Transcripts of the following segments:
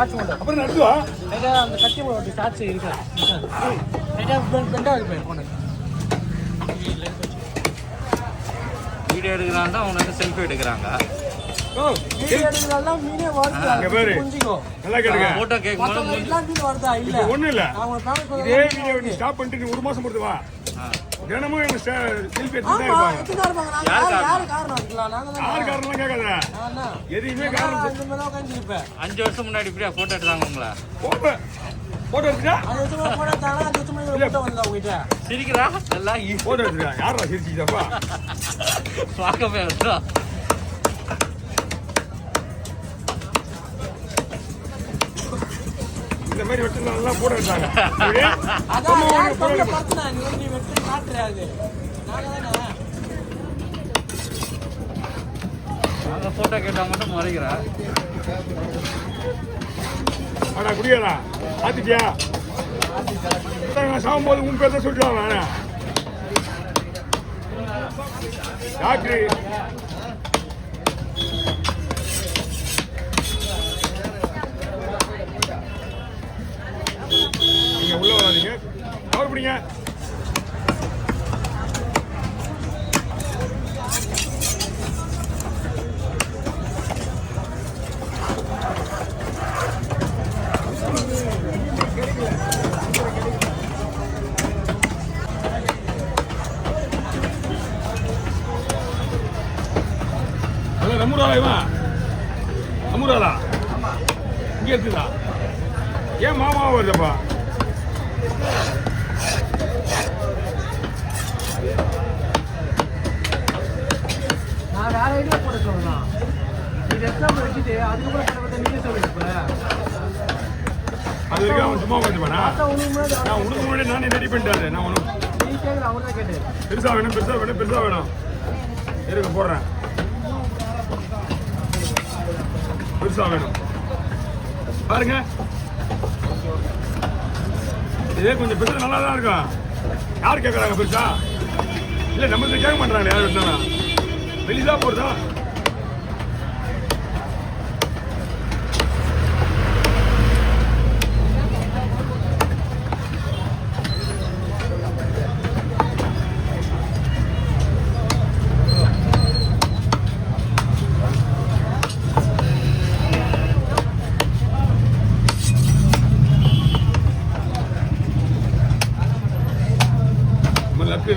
அப்புறம் நடத்துவா அந்த கத்தி ஒரு சாட்சி இருக்காது பெண்டாக இருப்பேன் போன வீடியோ எடுக்கிறாங்க அவங்க வந்து செல்ஃபி எடுக்கிறாங்க. போட்டோ கேட்கும்போது ஒன்றும் இல்லை இதே வீடியோ ஸ்டாப் பண்ணிட்டு நீ 1 மாசம் பொறுத்து வா தினமும் எனக்கு செல்ஃபி எடுத்து தான் இருப்பாங்க. யார் காரணம்லாம் கேட்காத எதுவுமே காரணம் 5 வருஷம் முன்னாடி இப்படியா போட்டோ எடுத்தாங்க உங்களை போட்டோ எடுத்துட்டா சிரிக்கிறா எல்லாம் போட்டோ எடுத்துட்டா யாரா சிரிச்சுதாப்பா பார்க்கவே வருதா இந்த மாதிரி வெட்டு நல்லா போட எடுத்தாங்க. போட்டோ கேட்டா மட்டும் மறைக்கிறா ஆனா குடியாடா ஆத்திட்டியா நான் சாகும்போது உன் பேர் தான் சொல்லிட்டு நானே டாக்டர் நீங்க உள்ள வராதீங்க கவர் பிடிங்க. அமுராலா இங்கே இருக்குதா ஏன் மாமாவா வருதப்பா நான் வேற ஐடியா போட சொல்லலாம் இது எக்ஸாம் வச்சுட்டு அதுக்கப்புறம் பண்ண நீங்க சொல்லிட்டு அது வரைக்கும் அவன் சும்மா வந்துப்பானா நான் உனக்கு முன்னாடி நானே ரெடி பண்ணிட்டாரு நான் ஒன்றும் நீ கேட்குற அவங்க தான் கேட்டேன் பெருசா வேணும் இருக்க போடுறேன் பெருசா வேணும் பாருங்க இதே கொஞ்சம் பெருசா நல்லா தான் இருக்கும். யார் கேட்கறாங்க பெருசா இல்ல நம்ம கேட்க மாட்டாங்க யாரும் இருந்தாலும் வெளிதா போடுதா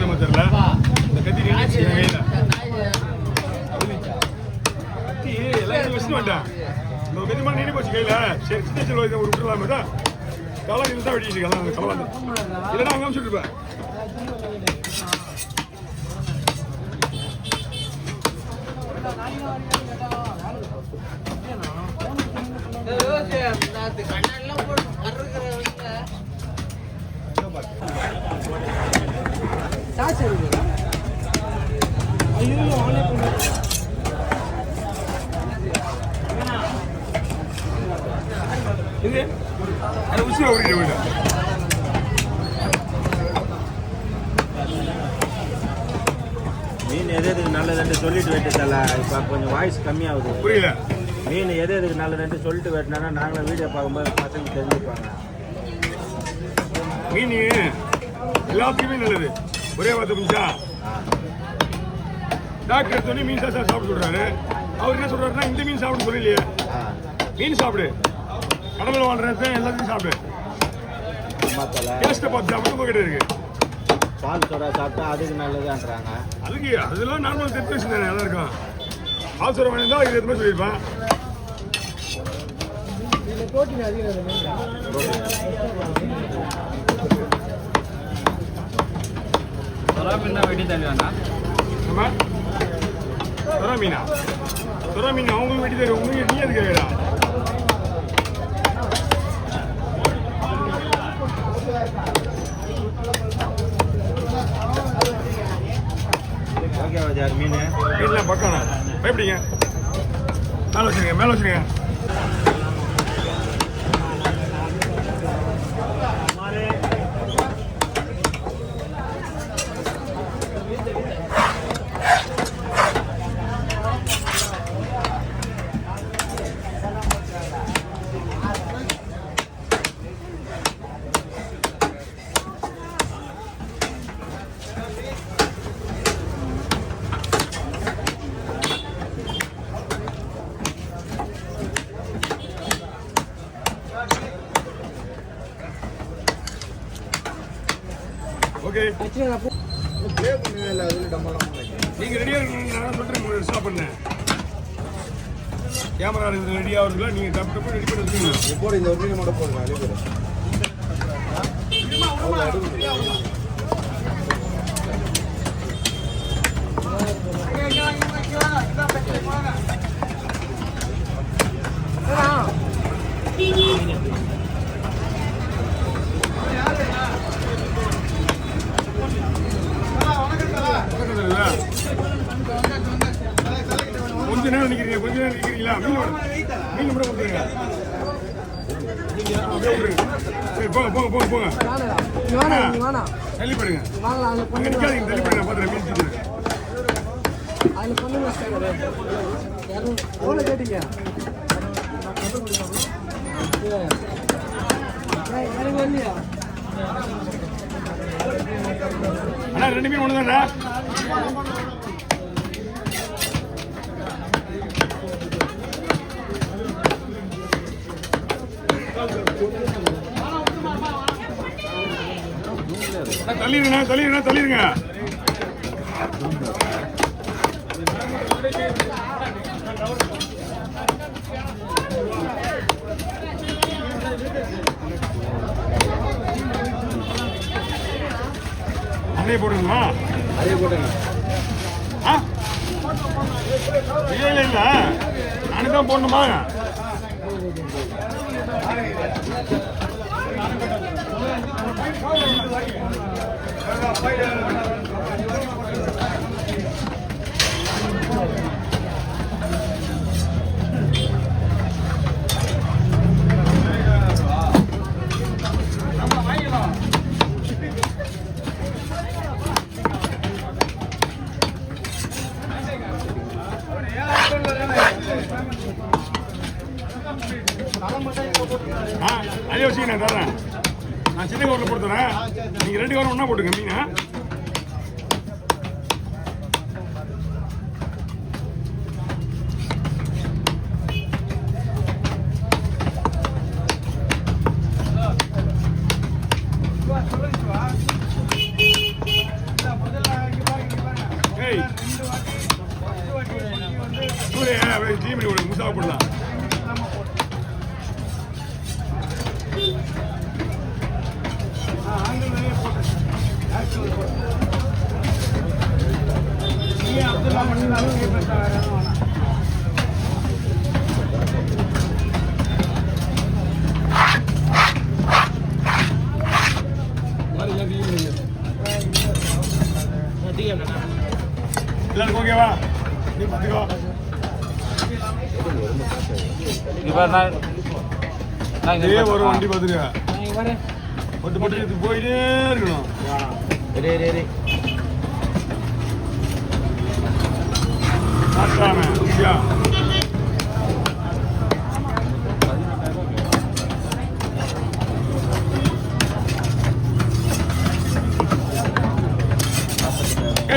நம்ம தெரியல இந்த கத்தி கத்தி எல்லாரும் வச்சு வேண்டாம் இந்த கத்தி மாதிரி நீடி போச்சு கையில சரி சின்ன செல்வா ஒரு விட்டுலாமே தான் கலந்து தான் வெட்டிட்டு இருக்கலாம் கலந்து இல்லைன்னா அங்கே சொல்லிருப்பேன். இது அது உச்சியா ஓடிட்டு போயிடு மீன் எது எதுக்கு நல்லதுன்னு சொல்லிட்டு வெட்டுதல்ல இப்போ கொஞ்சம் வாய்ஸ் கம்மியாகுது. புரியல மீன் எது எதுக்கு நல்லதுன்னு சொல்லிட்டு வெட்டினா நாங்களும் வீடியோ பார்க்கும்போது பசங்க தெரிஞ்சுப்பாங்க. மீன் எல்லாத்துக்குமே நல்லது ஒரே வார்த்தை புரிஞ்சா டாக்டர் எடுத்தோடனே மீன் சாப்பிட சொல்றாரு. அவர் என்ன சொல்றாருன்னா இந்த மீன் சாப்பிட சொல்லலையே மீன் சாப்பிடு கடவுள் வாழ்றது எல்லாத்தையும் சாப்பிடு டேஸ்ட்டை பார்த்து சாப்பிட்டு உங்ககிட்ட இருக்கு. பால் சோடா சாப்பிட்டா அதுக்கு நல்லதுன்றாங்க. அதுக்கு அதெல்லாம் நார்மல் டெக்னீஷியன் தானே நல்லா இருக்கும். பால் சோடா வேணும்தான் இது எதுவுமே சொல்லியிருப்பேன். வெட்டி தருவாங்க சுறா மீன் அவங்களுக்கு வெட்டி தருவோம். உங்களுக்கு நீ எதுக்கு கேட்கறா ஓகேவா சார் மீன் மீன்லாம் பக்கானா பயப்படிங்க மேலே வச்சுருங்க ஓகே ஆக்சுவலி நான் நீங்க ரெடியா இருக்கணும் நான் சொல்றேன் ஸ்டாப் பண்ணேன் கேமரா ரெடியா இருக்குல்ல நீங்க டப் டப் ரெடி பண்ணி வச்சுக்கோங்க இப்போ இந்த ஒரு மீன் மட்டும் போடுங்க அதே பேர் கொஞ்ச நேரம் நிக்கிறீங்களா மீன் கூட கொடுத்துருங்க அப்படியே விட்டுருங்க சரி போங்க வேணாம் தள்ளி போடுங்க வாங்கலாம் அதில் அங்கே நிற்காதீங்க தள்ளி போடுங்க பார்த்துறேன் மீன் பிடிச்சிருங்க அதில் பண்ணுங்க எவ்வளோ கேட்டீங்க எனக்கு வரலையா அண்ணா 2 மீன் ஒன்று தானே தள்ளிடுங்க அதே போடுங்கம்மா அதே போட்டுங்க இல்லை நானே தான் போடணுமா அதே வச்சுக்க நான் தரேன் நான் சின்ன கவரில் போட்டுறேன் நீங்கள் 2 கவரம் ஒன்றா போட்டுங்க மீனா ஜீமணி ஒரு முசாவை போடலாம் எல்லாருக்கும் ஓகேவா நீ பார்த்துக்கோ இதே ஒரு வண்டி பார்த்துருக்கா போட்டு போயிட்டே இருக்கணும்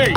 ஏய்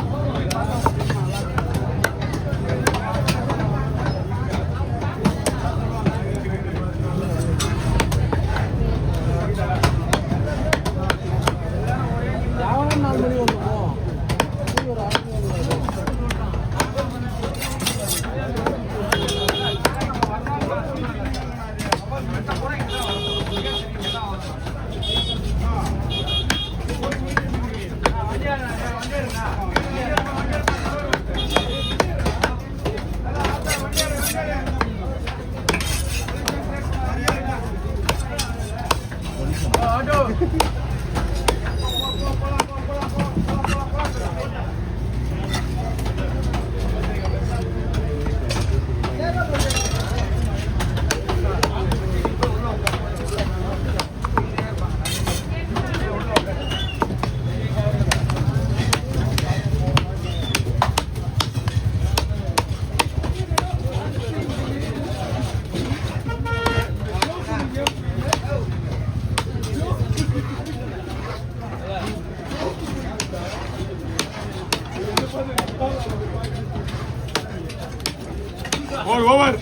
ஓவர்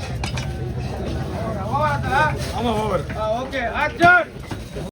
ஆமா ஓவர் ஓகே ஆக்ஷன்